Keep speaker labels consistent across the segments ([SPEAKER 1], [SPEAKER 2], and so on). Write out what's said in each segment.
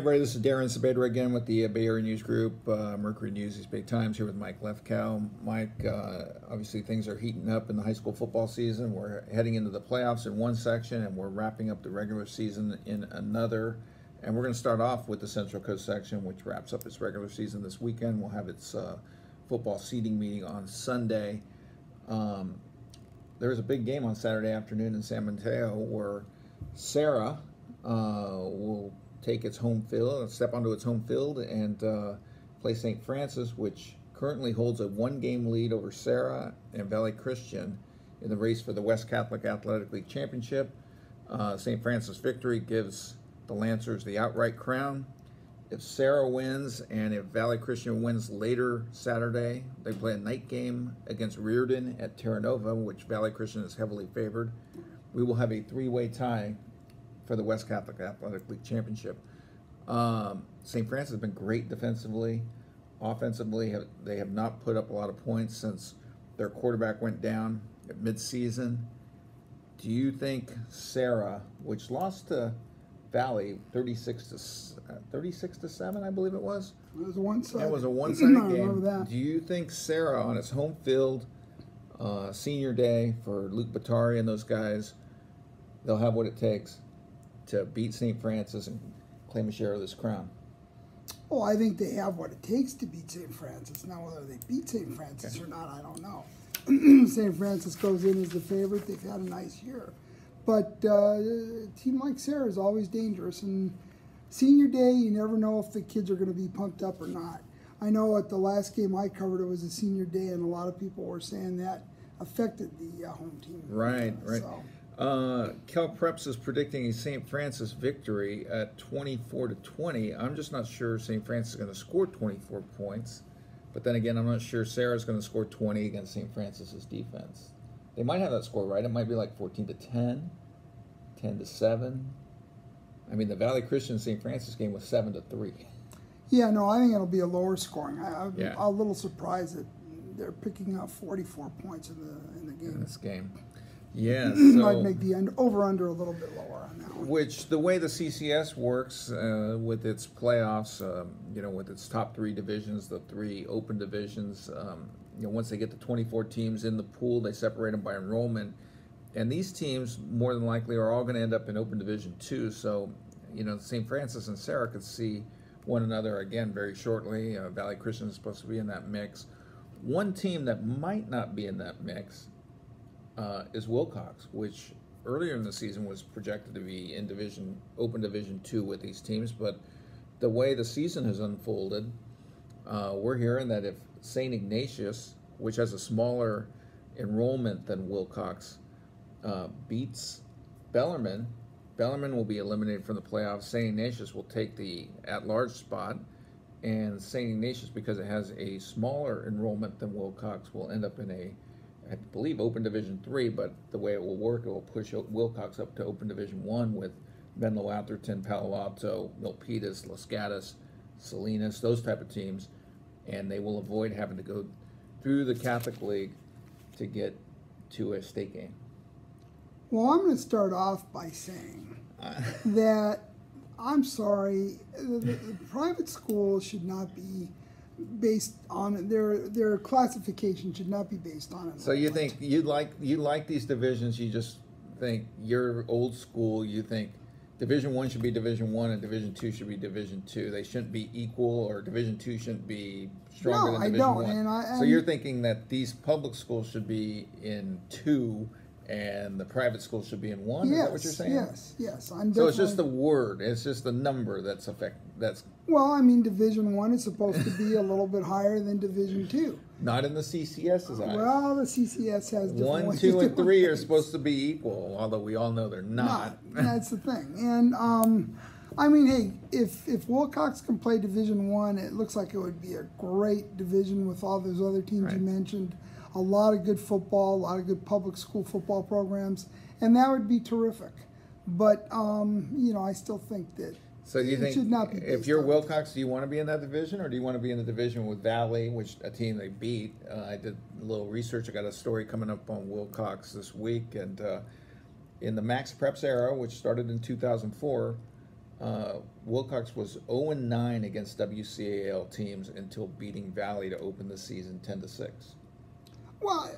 [SPEAKER 1] everybody, this is Darren Sabedra again with the Bay Area News Group, Mercury News, These Big Times, here with Mike Lefkow. Mike, obviously things are heating up in the high school football season. We're heading into the playoffs in one section, and we're wrapping up the regular season in another. And we're going to start off with the Central Coast section, which wraps up its regular season this weekend. We'll have its football seeding meeting on Sunday. There was a big game on Saturday afternoon in San Mateo where Sarah will take its home field, step onto its home field, and play St. Francis, which currently holds a one-game lead over Sarah and Valley Christian in the race for the West Catholic Athletic League Championship. St. Francis victory gives the Lancers the outright crown. If Sarah wins and if Valley Christian wins later Saturday, they play a night game against Reardon at Terra Nova, which Valley Christian is heavily favored. We will have a three-way tie for the West Catholic Athletic League Championship. St. Francis has been great defensively. Offensively, they have not put up a lot of points since their quarterback went down at midseason. Do you think Sarah, which lost to Valley 36 to 7, I believe it was?
[SPEAKER 2] It was a one-sided.
[SPEAKER 1] It was a one-sided
[SPEAKER 2] I
[SPEAKER 1] game.
[SPEAKER 2] remember that.
[SPEAKER 1] Do you think Sarah on its home field, senior day for Luke Batari and those guys, they'll have what it takes to beat St. Francis and claim a share of this crown?
[SPEAKER 2] Oh, I think they have what it takes to beat St. Francis. Now, whether they beat St. Francis or not, I don't know. St. Francis goes in as the favorite. They've had a nice year. But a team like Sarah is always dangerous. And senior day, you never know if the kids are going to be pumped up or not. I know at the last game I covered, it was a senior day, and a lot of people were saying that affected the home team.
[SPEAKER 1] Right, right.
[SPEAKER 2] So.
[SPEAKER 1] Cal Preps is predicting a St. Francis victory at 24-20. I'm just not sure St. Francis is going to score 24 points. But then again, I'm not sure Sarah's going to score 20 against St. Francis's defense. They might have that score right. It might be like 14-10, 10-7. I mean, the Valley Christian St. Francis game was 7-3.
[SPEAKER 2] Yeah, no, I think it'll be a lower scoring. I'm
[SPEAKER 1] Yeah.
[SPEAKER 2] a little surprised that they're picking up 44 points in the game.
[SPEAKER 1] In this game. Yeah,
[SPEAKER 2] Might make the over-under a little bit lower on that one.
[SPEAKER 1] Which, the way the CCS works with its playoffs, with its top three divisions, the three open divisions, once they get the 24 teams in the pool, they separate them by enrollment. And these teams, more than likely, are all going to end up in Open Division 2. So, St. Francis and Sarah could see one another again very shortly. Valley Christian is supposed to be in that mix. One team that might not be in that mix is Wilcox, which earlier in the season was projected to be in Open Division 2 with these teams. But the way the season has unfolded, we're hearing that if St. Ignatius, which has a smaller enrollment than Wilcox, beats Bellarmine, Bellarmine will be eliminated from the playoffs. St. Ignatius will take the at-large spot, and St. Ignatius, because it has a smaller enrollment than Wilcox, will end up in I believe, Open Division 3, but the way it will work, it will push Wilcox up to Open Division 1 with Menlo Atherton, Palo Alto, Milpitas, Los Gatos, Salinas, those type of teams, and they will avoid having to go through the Catholic League to get to a state game.
[SPEAKER 2] Well, I'm going to start off by saying that I'm sorry, the private schools should not be based on their classification should not be based on it.
[SPEAKER 1] So you think you like these divisions? You just think you're old school. You think Division 1 should be Division 1 and Division 2 should be Division 2. They shouldn't be equal, or Division 2 shouldn't be stronger than Division 1. So you're thinking that these public schools should be in 2 and the private schools should be in 1?
[SPEAKER 2] Yes,
[SPEAKER 1] is that what you're saying?
[SPEAKER 2] Yes.
[SPEAKER 1] So it's just the word. It's just the number that's
[SPEAKER 2] Well, I mean, Division 1 is supposed to be a little bit higher than Division 2.
[SPEAKER 1] Not in the CCS's eyes.
[SPEAKER 2] Well, the CCS has different
[SPEAKER 1] 1, 2, and 3 are supposed to be equal, although we all know they're not.
[SPEAKER 2] That's the thing. And I mean, hey, if Wilcox can play Division 1, it looks like it would be a great division with all those other teams you mentioned. A lot of good football, a lot of good public school football programs, and that would be terrific. But I still think that
[SPEAKER 1] So do you think
[SPEAKER 2] should not be
[SPEAKER 1] if you're Wilcox, do you want to be in that division, or do you want to be in the division with Valley, which a team they beat? I did a little research. I got a story coming up on Wilcox this week, and in the Max Preps era, which started in 2004, Wilcox was 0-9 against WCAL teams until beating Valley to open the season 10-6.
[SPEAKER 2] Well,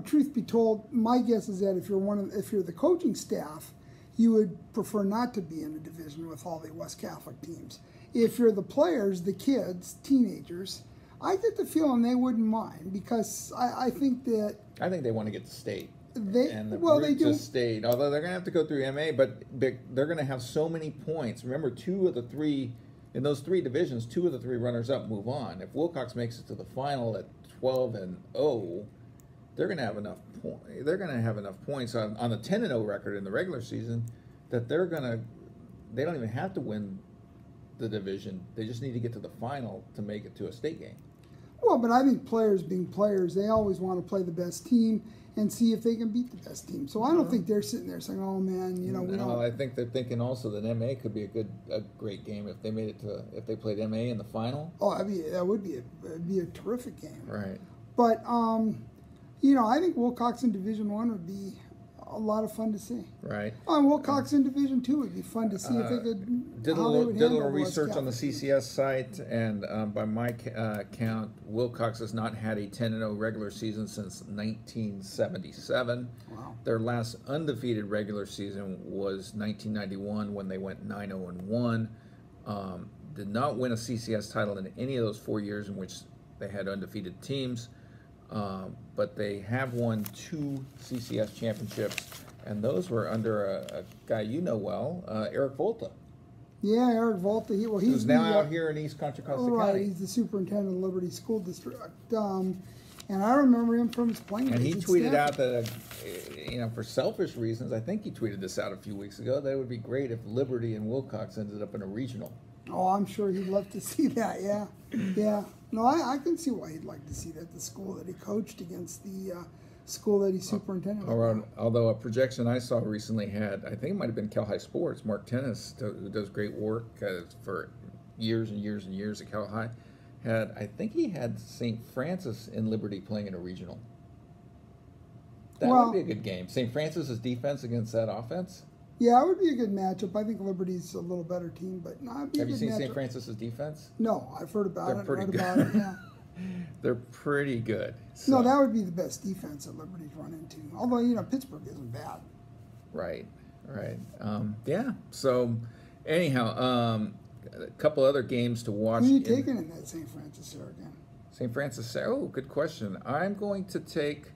[SPEAKER 2] truth be told, my guess is that if you're the coaching staff, you would prefer not to be in a division with all the West Catholic teams. If you're the players, the kids, teenagers, I get the feeling they wouldn't mind, because I think that
[SPEAKER 1] I think they want to get to state.
[SPEAKER 2] They
[SPEAKER 1] do state. Although they're going to have to go through MA, but they're going to have so many points. Remember, 2 of the 3 in those 3 divisions, 2 of the 3 runners-up move on. If Wilcox makes it to the final at 12-0, they're going to have enough. They're going to have enough points on the 10-0 record in the regular season that they don't even have to win the division. They just need to get to the final to make it to a state game.
[SPEAKER 2] Well, but I think players being players, they always want to play the best team and see if they can beat the best team. So I don't think they're sitting there saying, "Oh man, we don't."
[SPEAKER 1] I think they're thinking also that MA could be a great game if they made it to if they played MA in the final.
[SPEAKER 2] Oh, that would be a terrific game.
[SPEAKER 1] Right.
[SPEAKER 2] But I think Wilcox in Division I would be a lot of fun to see.
[SPEAKER 1] Right.
[SPEAKER 2] And Wilcox in Division II would be fun to see if they could.
[SPEAKER 1] Did a little research on the CCS site, and by my count, Wilcox has not had a 10-0 regular season since 1977.
[SPEAKER 2] Wow.
[SPEAKER 1] Their last undefeated regular season was 1991 when they went 9-0-1. Did not win a CCS title in any of those 4 years in which they had undefeated teams. But they have won 2 CCS championships, and those were under a guy you know well, Eric Volta.
[SPEAKER 2] Yeah, Eric Volta.
[SPEAKER 1] He's now out here in East Contra Costa County.
[SPEAKER 2] Right, he's the superintendent of Liberty School District. And I remember him from his playing days.
[SPEAKER 1] And he tweeted out that, for selfish reasons, I think he tweeted this out a few weeks ago, that it would be great if Liberty and Wilcox ended up in a regional.
[SPEAKER 2] Oh, I'm sure he'd love to see that, yeah. Yeah. No, I can see why he'd like to see that, the school that he coached against the school that he superintended.
[SPEAKER 1] Although a projection I saw recently had, I think it might have been Cal High Sports, Mark Tennis, who does great work for years and years and years at Cal High, I think he had St. Francis and Liberty playing in a regional. That would be a good game. St. Francis's defense against that offense.
[SPEAKER 2] Yeah, it would be a good matchup. I think Liberty's a little better team, but no, it'd be a good matchup.
[SPEAKER 1] Have you seen St. Francis's defense?
[SPEAKER 2] No, I've heard about it.
[SPEAKER 1] Pretty good.
[SPEAKER 2] Yeah.
[SPEAKER 1] They're pretty good. So.
[SPEAKER 2] No, that would be the best defense that Liberty's run into. Although, Pittsburgh isn't bad.
[SPEAKER 1] Right. Yeah. So, anyhow, a couple other games to watch.
[SPEAKER 2] Who are you taking in that St. Francis Sarah game?
[SPEAKER 1] St. Francis Sarah? Oh, good question. I'm going to take...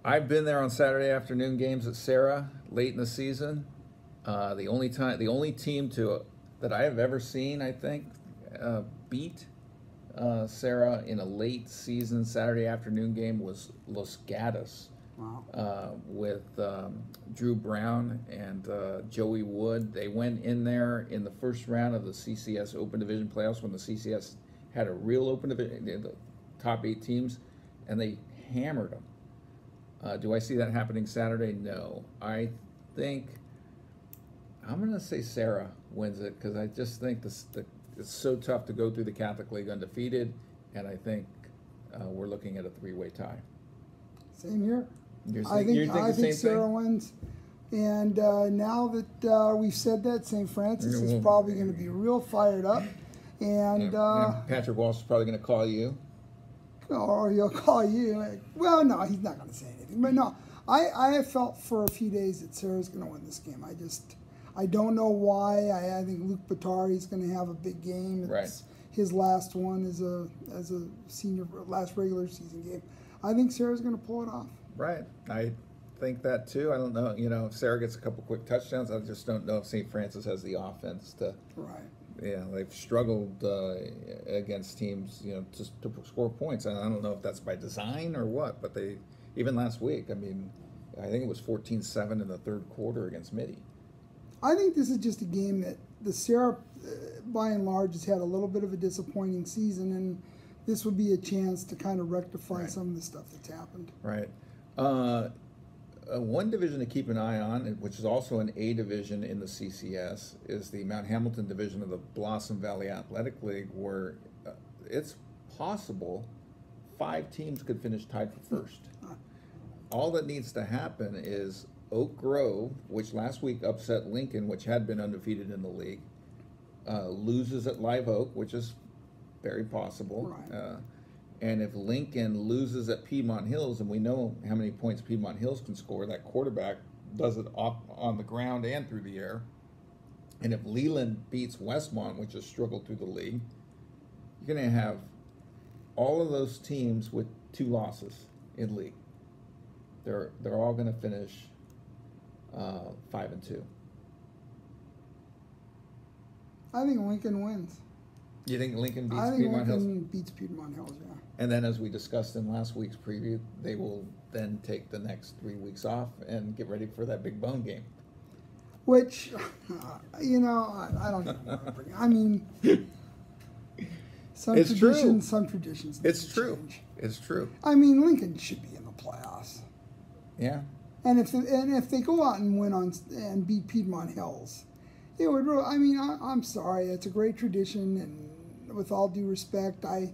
[SPEAKER 1] I've been there on Saturday afternoon games at Sarah late in the season. The only team that I have ever seen, I think, beat Sarah in a late season Saturday afternoon game was Los Gatos.
[SPEAKER 2] Wow.
[SPEAKER 1] With Drew Brown and Joey Wood. They went in there in the first round of the CCS Open Division playoffs when the CCS had a real Open Division, the top 8 teams, and they hammered them. Do I see that happening Saturday? No. I think I'm going to say Sarah wins it because I just think it's so tough to go through the Catholic League undefeated, and I think we're looking at a 3-way tie.
[SPEAKER 2] Same here.
[SPEAKER 1] I think
[SPEAKER 2] Sarah wins. And now that we've said that, St. Francis is probably going to be real fired up. And
[SPEAKER 1] Patrick Walsh is probably going to call you.
[SPEAKER 2] Or he'll call you. Well, no, he's not going to say anything. But no, I have felt for a few days that Sarah's going to win this game. I don't know why. I think Luke Batari is going to have a big game. It's his last one as a senior, last regular season game. I think Sarah's going to pull it off.
[SPEAKER 1] Right. I think that too. I don't know. If Sarah gets a couple quick touchdowns, I just don't know if St. Francis has the offense to.
[SPEAKER 2] Right.
[SPEAKER 1] Yeah, they've struggled against teams, to score points. And I don't know if that's by design or what, but even last week, I think it was 14-7 in the third quarter against Mitty.
[SPEAKER 2] I think this is just a game that the Sarah, by and large, has had a little bit of a disappointing season, and this would be a chance to kind of rectify some of the stuff that's happened.
[SPEAKER 1] Right. One division to keep an eye on, which is also an A division in the CCS, is the Mount Hamilton division of the Blossom Valley Athletic League, where it's possible 5 teams could finish tied for first. All that needs to happen is Oak Grove, which last week upset Lincoln, which had been undefeated in the league, loses at Live Oak, which is very possible.
[SPEAKER 2] Right.
[SPEAKER 1] And if Lincoln loses at Piedmont Hills, and we know how many points Piedmont Hills can score, that quarterback does it up on the ground and through the air. And if Leland beats Westmont, which has struggled through the league, you're going to have all of those teams with 2 losses in league. They're all going to finish 5-2.
[SPEAKER 2] I think Lincoln wins.
[SPEAKER 1] You think Lincoln beats
[SPEAKER 2] I think
[SPEAKER 1] Piedmont Hills?
[SPEAKER 2] Lincoln beats Piedmont Hills, yeah.
[SPEAKER 1] And then, as we discussed in last week's preview, they will then take the next 3 weeks off and get ready for that big bone game.
[SPEAKER 2] Which, you know, I don't even want to bring. I mean, some
[SPEAKER 1] It's true.
[SPEAKER 2] traditions.
[SPEAKER 1] It's true. It's true.
[SPEAKER 2] I mean, Lincoln should be in the playoffs.
[SPEAKER 1] Yeah.
[SPEAKER 2] And if they go out and win and beat Piedmont Hills, it would. I mean, I'm sorry. It's a great tradition, and with all due respect, I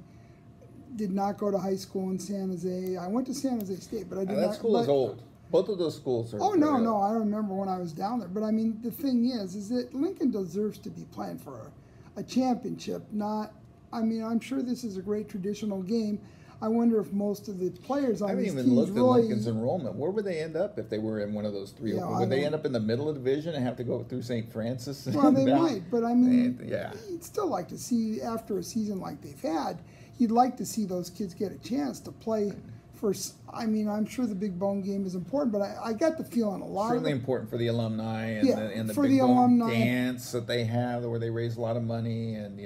[SPEAKER 2] did not go to high school in San Jose. I went to San Jose State, but I did not.
[SPEAKER 1] That school is old. Both of those schools are.
[SPEAKER 2] Oh no! I remember when I was down there. But I mean, the thing is that Lincoln deserves to be playing for a championship. Not. I mean, I'm sure this is a great traditional game. I wonder if most of the players on these teams really. I haven't even looked at
[SPEAKER 1] Lincoln's enrollment. Where would they end up if they were in one of those 3 open? Would they end up in the middle of the division and have to go through St. Francis?
[SPEAKER 2] Well, they might, but I mean,
[SPEAKER 1] yeah.
[SPEAKER 2] You'd still like to see, after a season like they've had, you'd like to see those kids get a chance to play for. I mean, I'm sure the big bone game is important, but I got the feeling a lot
[SPEAKER 1] certainly
[SPEAKER 2] of
[SPEAKER 1] important for the alumni and the
[SPEAKER 2] for
[SPEAKER 1] big
[SPEAKER 2] the
[SPEAKER 1] bone
[SPEAKER 2] alumni
[SPEAKER 1] dance that they have, where they raise a lot of money, and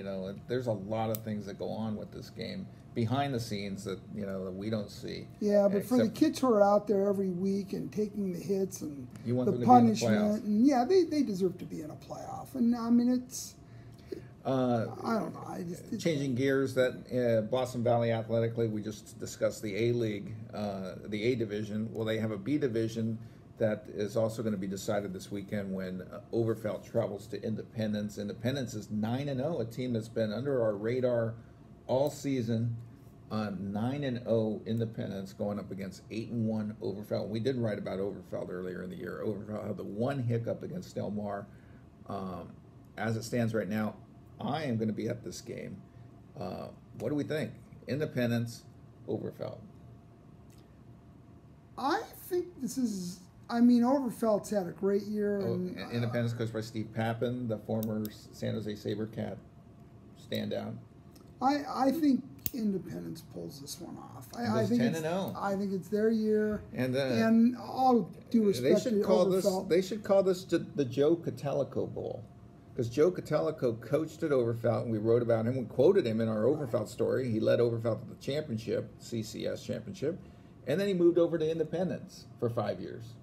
[SPEAKER 1] there's a lot of things that go on with this game behind the scenes that that we don't see.
[SPEAKER 2] Yeah, but for the kids who are out there every week and taking the hits and the punishment, and they deserve to be in a playoff. And I mean, it's I don't know.
[SPEAKER 1] Changing gears, that Blossom Valley Athletically, we just discussed the A League, the A division. Well, they have a B division that is also going to be decided this weekend when Overfelt travels to Independence. Independence is 9-0, a team that's been under our radar all season. 9-0 Independence going up against 8-1 Overfelt. We did write about Overfelt earlier in the year. Overfelt had the one hiccup against Del Mar. As it stands right now, I am going to be at this game. What do we think? Independence, Overfelt.
[SPEAKER 2] I think this is. I mean, Overfelt's had a great year. And,
[SPEAKER 1] Independence coached by Steve Pappen, the former San Jose SaberCat standout.
[SPEAKER 2] I think Independence pulls this one off. I think
[SPEAKER 1] 10-0.
[SPEAKER 2] I think it's their year.
[SPEAKER 1] And
[SPEAKER 2] all due respect to Overfelt,
[SPEAKER 1] they should call this the Joe Catalico Bowl, because Joe Catalico coached at Overfelt, and we wrote about him. We quoted him in our Overfelt story. He led Overfelt to the championship, CCS championship, and then he moved over to Independence for 5 years.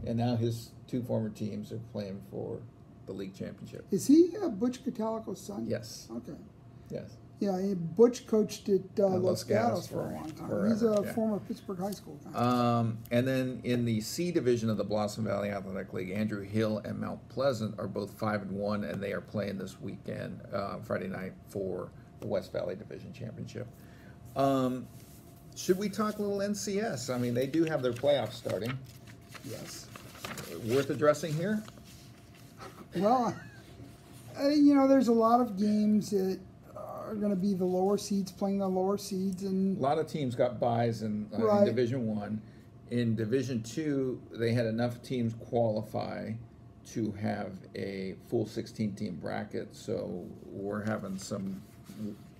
[SPEAKER 1] And now his 2 former teams are playing for the league championship.
[SPEAKER 2] Is he Butch Catalico's son?
[SPEAKER 1] Yes.
[SPEAKER 2] Okay.
[SPEAKER 1] Yes.
[SPEAKER 2] Yeah, Butch coached at Los Gatos for a long time.
[SPEAKER 1] Forever,
[SPEAKER 2] he's a former Pittsburgh High School guy.
[SPEAKER 1] And then in the C division of the Blossom Valley Athletic League, Andrew Hill and Mount Pleasant are both 5-1, and they are playing this weekend, Friday night, for the West Valley Division Championship. Should we talk a little NCS? I mean, they do have their playoffs starting.
[SPEAKER 2] Yes.
[SPEAKER 1] Worth addressing here?
[SPEAKER 2] Well, there's a lot of games that are going to be the lower seeds playing the lower seeds, and
[SPEAKER 1] a lot of teams got byes in Division 1. In Division 2, they had enough teams qualify to have a full 16-team bracket. So we're having some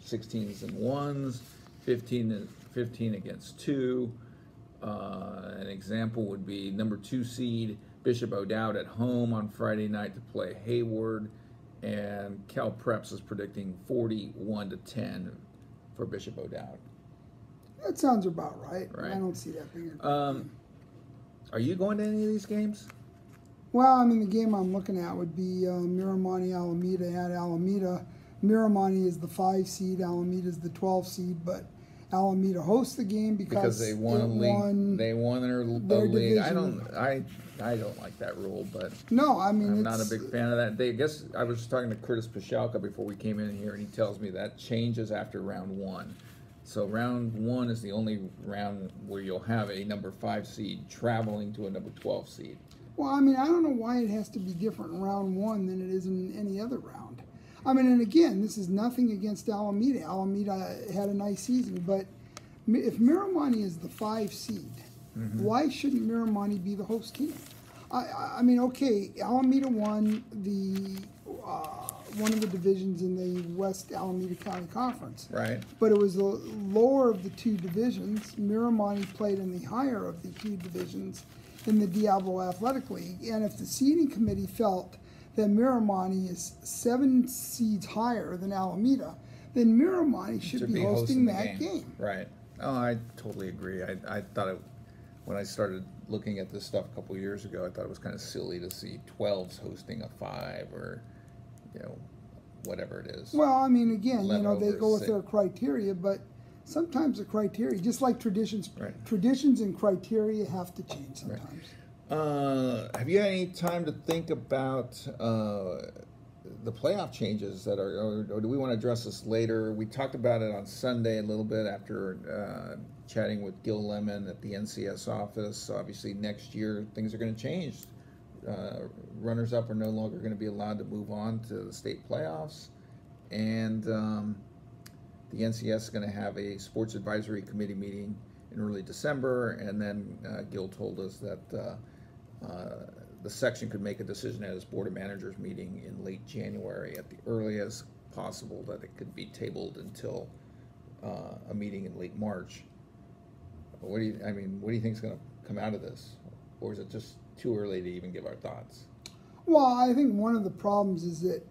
[SPEAKER 1] 16s and 1s, 15 against 2. An example would be number 2 seed Bishop O'Dowd at home on Friday night to play Hayward. And Cal Preps is predicting 41-10 for Bishop O'Dowd.
[SPEAKER 2] That sounds about right. I don't see that being a game.
[SPEAKER 1] Are you going to any of these games?
[SPEAKER 2] Well, I mean, the game I'm looking at would be Miramonte Alameda at Alameda. Miramonte is the 5 seed, Alameda is the 12 seed, but Alameda hosts the game because
[SPEAKER 1] they won a league. They won their league.
[SPEAKER 2] Division.
[SPEAKER 1] I don't like that rule, but
[SPEAKER 2] no, I mean,
[SPEAKER 1] I'm not a big fan of that. I guess I was talking to Curtis Pashalka before we came in here, and he tells me that changes after round 1. So round 1 is the only round where you'll have a number 5 seed traveling to a number 12 seed.
[SPEAKER 2] Well, I mean, I don't know why it has to be different in round 1 than it is in any other round. I mean, and again, this is nothing against Alameda. Alameda had a nice season, but if Miramonte is the 5 seed, why shouldn't Miramonte be the host team? I mean, okay, Alameda won the one of the divisions in the West Alameda County Conference.
[SPEAKER 1] Right.
[SPEAKER 2] But it was the lower of the 2 divisions. Miramonte played in the higher of the 2 divisions in the Diablo Athletic League. And if the seeding committee felt that Miramonte is 7 seeds higher than Alameda, then Miramonte should be hosting that game.
[SPEAKER 1] Right. Oh, I totally agree. I thought it, when I started looking at this stuff a couple of years ago, I thought it was kind of silly to see 12s hosting a 5 or, whatever it is.
[SPEAKER 2] Well, I mean, again, they go with
[SPEAKER 1] 6.
[SPEAKER 2] their criteria, but sometimes the criteria, just like traditions,
[SPEAKER 1] Right.
[SPEAKER 2] traditions and criteria have to change sometimes.
[SPEAKER 1] Right. Have you had any time to think about the playoff changes that are, or do we want to address this later? We talked about it on Sunday a little bit after chatting with Gil Lemon at the NCS office. Obviously, next year things are going to change. Runners-up are no longer going to be allowed to move on to the state playoffs, and the NCS is going to have a sports advisory committee meeting in early December, and then Gil told us that the section could make a decision at its board of managers meeting in late January at the earliest possible, that it could be tabled until a meeting in late March. What do you think is going to come out of this, or is it just too early to even give our thoughts?
[SPEAKER 2] Well, I think one of the problems is that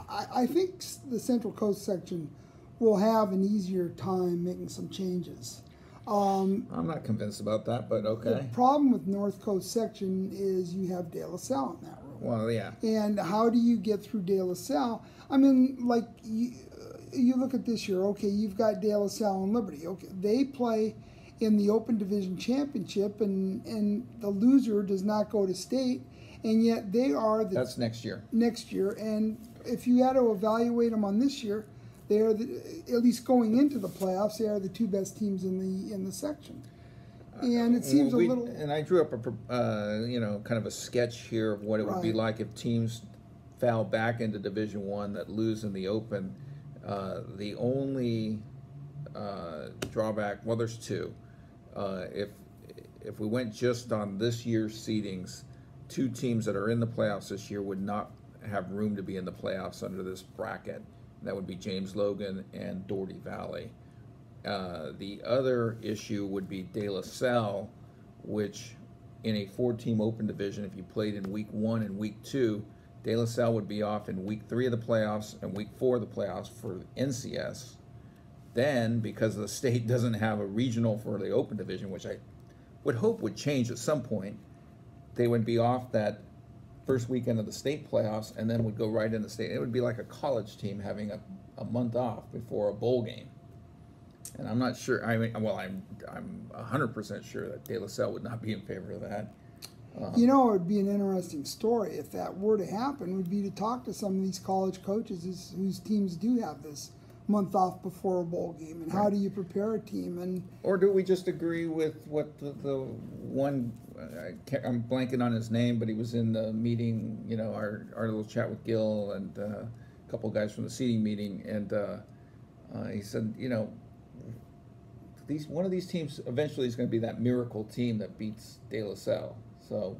[SPEAKER 2] I think the Central Coast section will have an easier time making some changes.
[SPEAKER 1] I'm not convinced about that, but okay.
[SPEAKER 2] The problem with North Coast section is you have De La Salle in that room.
[SPEAKER 1] Well, yeah.
[SPEAKER 2] And how do you get through De La Salle? I mean, like, you look at this year, okay, you've got De La Salle and Liberty. Okay, they play in the Open Division Championship, and the loser does not go to state, and yet they are the...
[SPEAKER 1] That's next year.
[SPEAKER 2] Next year, and if you had to evaluate them on this year, they are at least going into the playoffs. They are the 2 best teams in the section, and it seems a little.
[SPEAKER 1] And I drew up a kind of a sketch here of what it would be like if teams fell back into Division I that lose in the Open. The only drawback, well, there's 2. If we went just on this year's seedings, 2 teams that are in the playoffs this year would not have room to be in the playoffs under this bracket. That would be James Logan and Doherty Valley. The other issue would be De La Salle, which in a 4-team open division, if you played in week 1 and week 2, De La Salle would be off in week 3 of the playoffs and week 4 of the playoffs for NCS. Then, because the state doesn't have a regional for the open division, which I would hope would change at some point, they would be off that first weekend of the state playoffs and then would go right in the state. It would be like a college team having a month off before a bowl game. And I'm not sure, I'm 100% sure that De La Salle would not be in favor of that.
[SPEAKER 2] It would be an interesting story if that were to happen, would be to talk to some of these college coaches whose teams do have this month off before a bowl game, and how do you prepare a team?
[SPEAKER 1] Or do we just agree with what the one, I'm blanking on his name, but he was in the meeting, our little chat with Gil and a couple of guys from the seating meeting, and he said, one of these teams eventually is going to be that miracle team that beats De La Salle. So,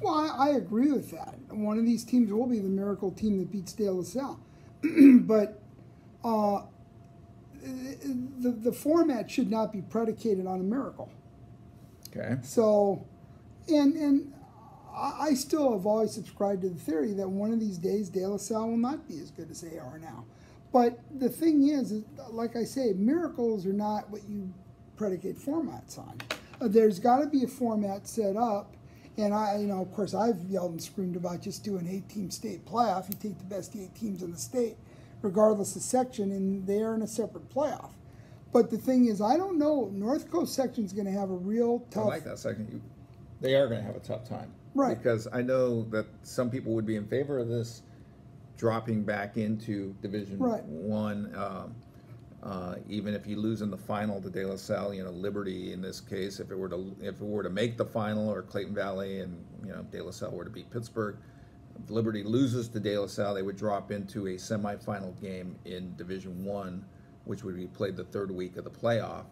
[SPEAKER 2] well, I agree with that. One of these teams will be the miracle team that beats De La Salle. But the format should not be predicated on a miracle.
[SPEAKER 1] Okay.
[SPEAKER 2] So, and I still have always subscribed to the theory that one of these days De La Salle will not be as good as they are now. But the thing is, like I say, miracles are not what you predicate formats on. There's got to be a format set up. And of course, I've yelled and screamed about just doing 8-team state playoff. You take the best 8 teams in the state, regardless of section, and they are in a separate playoff. But the thing is, I don't know. North Coast section is going to have a real tough.
[SPEAKER 1] I like that section. They are going to have a tough time,
[SPEAKER 2] right?
[SPEAKER 1] Because I know that some people would be in favor of this dropping back into Division
[SPEAKER 2] right.
[SPEAKER 1] 1. Even if you lose in the final to De La Salle, Liberty in this case, if it were to make the final, or Clayton Valley and De La Salle were to beat Pittsburgh, if Liberty loses to De La Salle, they would drop into a semifinal game in Division One, which would be played the third week of the playoff,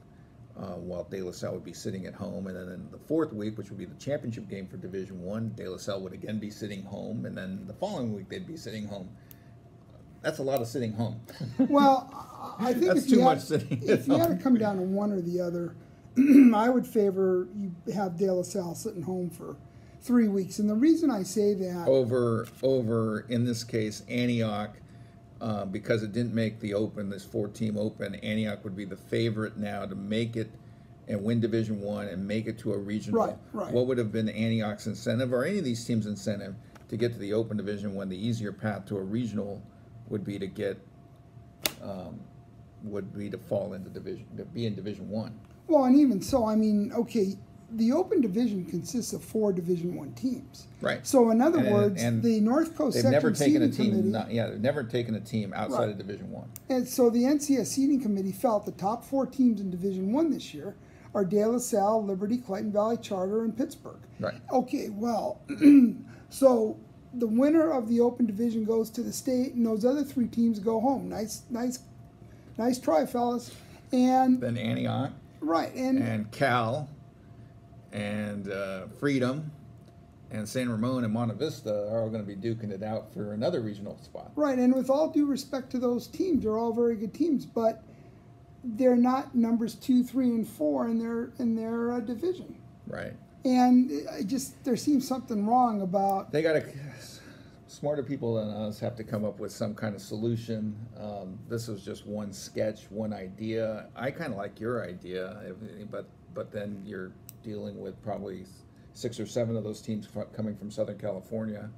[SPEAKER 1] while De La Salle would be sitting at home. And then in the fourth week, which would be the championship game for Division One, De La Salle would again be sitting home, and then the following week they'd be sitting home. That's a lot of sitting home.
[SPEAKER 2] Well, I think
[SPEAKER 1] that's too much sitting.
[SPEAKER 2] If you had to come down to one or the other, I would favor you have De La Salle sitting home for 3 weeks. And the reason I say that
[SPEAKER 1] over in this case Antioch, because it didn't make the Open, this 4-team Open, Antioch would be the favorite now to make it and win Division One and make it to a regional.
[SPEAKER 2] Right.
[SPEAKER 1] What would have been Antioch's incentive, or any of these teams' incentive, to get to the Open Division One? The easier path to a regional would be to get, would be to fall into division, to be in Division One.
[SPEAKER 2] Well, and even so, I mean, okay, the Open Division consists of 4 Division One teams.
[SPEAKER 1] Right.
[SPEAKER 2] So in other words, the North Coast Section Seeding Committee,
[SPEAKER 1] they've never taken a team outside of Division One.
[SPEAKER 2] And so the NCS Seeding Committee felt the top 4 teams in Division One this year are De La Salle, Liberty, Clayton Valley Charter, and Pittsburgh.
[SPEAKER 1] Right.
[SPEAKER 2] Okay, well, so the winner of the Open Division goes to the state, and those other 3 teams go home. Nice try, fellas. And
[SPEAKER 1] then Antioch,
[SPEAKER 2] right,
[SPEAKER 1] and Cal, and Freedom, and San Ramon and Monte Vista are all going to be duking it out for another regional spot.
[SPEAKER 2] Right, and with all due respect to those teams, they're all very good teams, but they're not numbers 2, 3, and 4 in their division.
[SPEAKER 1] Right.
[SPEAKER 2] And there seems something wrong about.
[SPEAKER 1] They got to, smarter people than us have to come up with some kind of solution. This was just one sketch, one idea. I kind of like your idea, but then you're dealing with probably 6 or 7 of those teams coming from Southern California.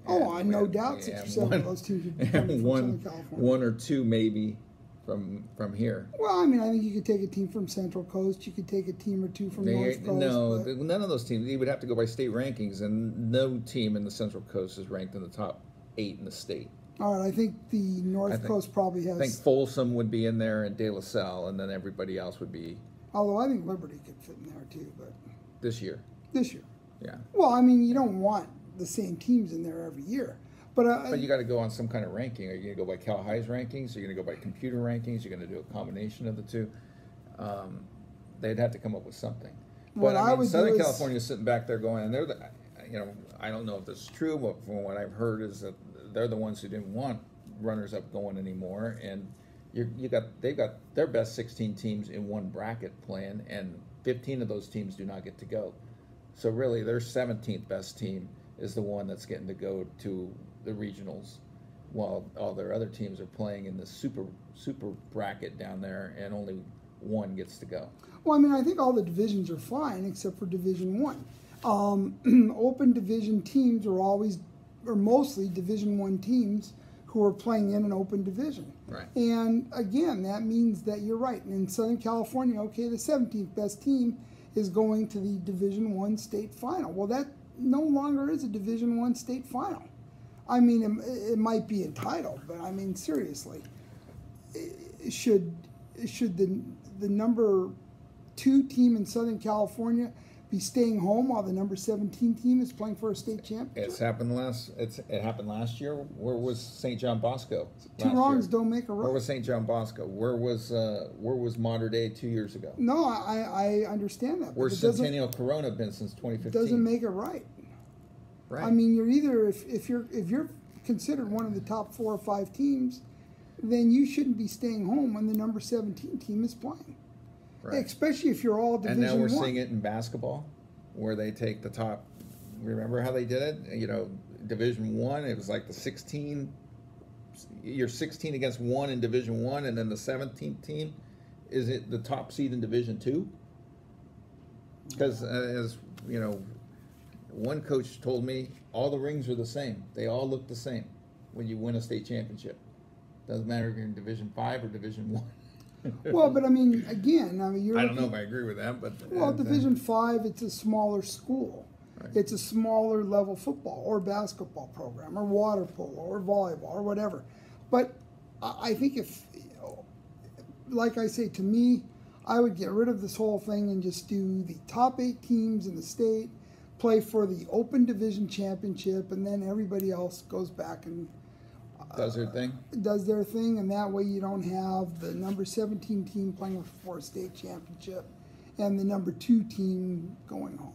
[SPEAKER 2] Oh, I no doubt 6 or 7 of those teams would be coming from Southern California.
[SPEAKER 1] 1 or 2 maybe from here.
[SPEAKER 2] Well, I mean, I think you could take a team from Central Coast. You could take a team or 2 from North Coast.
[SPEAKER 1] No, none of those teams. You would have to go by state rankings, and no team in the Central Coast is ranked in the top 8 in the state.
[SPEAKER 2] All right, I think the North Coast probably has.
[SPEAKER 1] I think Folsom would be in there, and De La Salle, and then everybody else would be.
[SPEAKER 2] Although I think Liberty could fit in there too, but.
[SPEAKER 1] This year. Yeah.
[SPEAKER 2] Well, I mean, you don't want the same teams in there every year. But
[SPEAKER 1] you got to go on some kind of ranking. Are you going to go by Cal High's rankings? Are you going to go by computer rankings? You're going to do a combination of the two. They'd have to come up with something. But I mean, Southern California is sitting back there going, and they're the, I don't know if this is true, but from what I've heard is that they're the ones who didn't want runners-up going anymore, and they've got their best 16 teams in one bracket playing, and 15 of those teams do not get to go. So really, their 17th best team is the one that's getting to go to the regionals, while all their other teams are playing in the super bracket down there, and only one gets to go.
[SPEAKER 2] Well, I mean, I think all the divisions are fine except for Division One. Open division teams are mostly Division One teams who are playing in an open division.
[SPEAKER 1] Right.
[SPEAKER 2] And again, that means that you're right. And in Southern California, okay, the 17th best team is going to the Division One state final. Well, that no longer is a Division One state final. I mean, it might be entitled, but I mean, seriously, should the number 2 team in Southern California be staying home while the number 17 team is playing for a state championship?
[SPEAKER 1] It happened last year. Where was St. John Bosco?
[SPEAKER 2] 2 wrongs don't make a right.
[SPEAKER 1] Where was St. John Bosco? Where was Mater Dei 2 years ago?
[SPEAKER 2] No, I understand that.
[SPEAKER 1] Where's Centennial Corona been since 2015?
[SPEAKER 2] Doesn't make it right.
[SPEAKER 1] Right.
[SPEAKER 2] I mean, you're either if you're considered one of the top 4 or 5 teams, then you shouldn't be staying home when the number 17 team is playing. Right. Especially if you're all Division 1.
[SPEAKER 1] And now we're seeing it in basketball, where they take the top. Remember how they did it? Division 1, it was like the 16. You're 16 against 1 in Division 1, and then the 17th team, is it the top seed in Division 2? Because as you know, one coach told me all the rings are the same. They all look the same when you win a state championship. Doesn't matter if you're in Division 5 or Division 1.
[SPEAKER 2] Well, but I mean, again,
[SPEAKER 1] I don't know if I agree with that, but
[SPEAKER 2] Division 5, it's a smaller school. Right. It's a smaller level football or basketball program or water polo or volleyball or whatever. But I think if like I say, to me, I would get rid of this whole thing and just do the top 8 teams in the state play for the Open Division Championship, and then everybody else goes back and
[SPEAKER 1] Does their thing?
[SPEAKER 2] does their thing, and that way you don't have the number 17 team playing for a state championship and the number 2 team going home.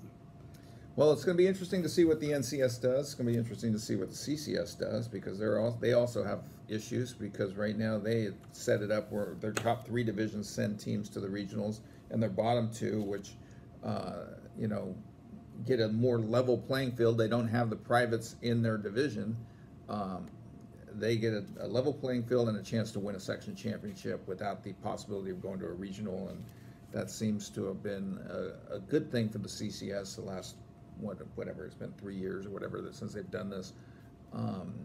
[SPEAKER 1] Well, it's going to be interesting to see what the NCS does. It's going to be interesting to see what the CCS does, because they also have issues, because right now they set it up where their top 3 divisions send teams to the regionals, and their bottom 2, which you know, get a more level playing field. They don't have the privates in their division. They get a level playing field and a chance to win a section championship without the possibility of going to a regional, and that seems to have been a good thing for the CCS the last whatever it's been 3 years or whatever since they've done this.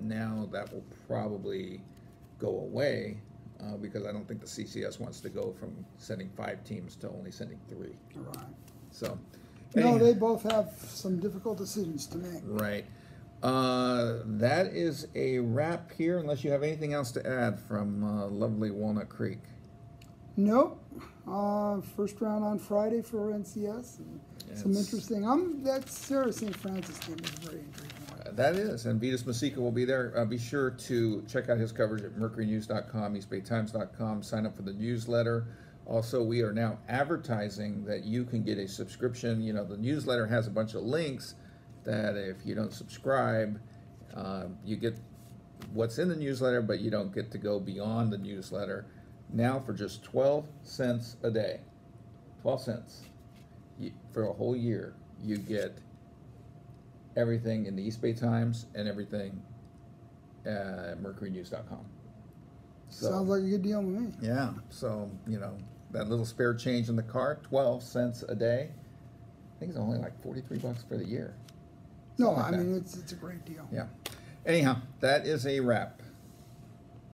[SPEAKER 1] Now that will probably go away because I don't think the CCS wants to go from sending 5 teams to only sending 3.
[SPEAKER 2] Right.
[SPEAKER 1] So,
[SPEAKER 2] No, they both have some difficult decisions to make.
[SPEAKER 1] right. That is a wrap here, unless you have anything else to add from lovely Walnut Creek.
[SPEAKER 2] Nope. First round on Friday for NCS. And some interesting. That Sarah St. Francis game is very intriguing.
[SPEAKER 1] That is, and Vitas Masika will be there. Be sure to check out his coverage at mercurynews.com, eastbaytimes.com. Sign up for the newsletter. Also, we are now advertising that you can get a subscription. You know, the newsletter has a bunch of links that if you don't subscribe, you get what's in the newsletter, but you don't get to go beyond the newsletter. Now for just 12 cents a day, 12 cents for a whole year, you get everything in the East Bay Times and everything at mercurynews.com. So,
[SPEAKER 2] sounds like a good deal to me.
[SPEAKER 1] Yeah, so, you know, that little spare change in the car, 12 cents a day. I think it's only like $43 for the year.
[SPEAKER 2] No,
[SPEAKER 1] Something like
[SPEAKER 2] I mean,
[SPEAKER 1] that.
[SPEAKER 2] it's a great deal.
[SPEAKER 1] Yeah. Anyhow, that is a wrap.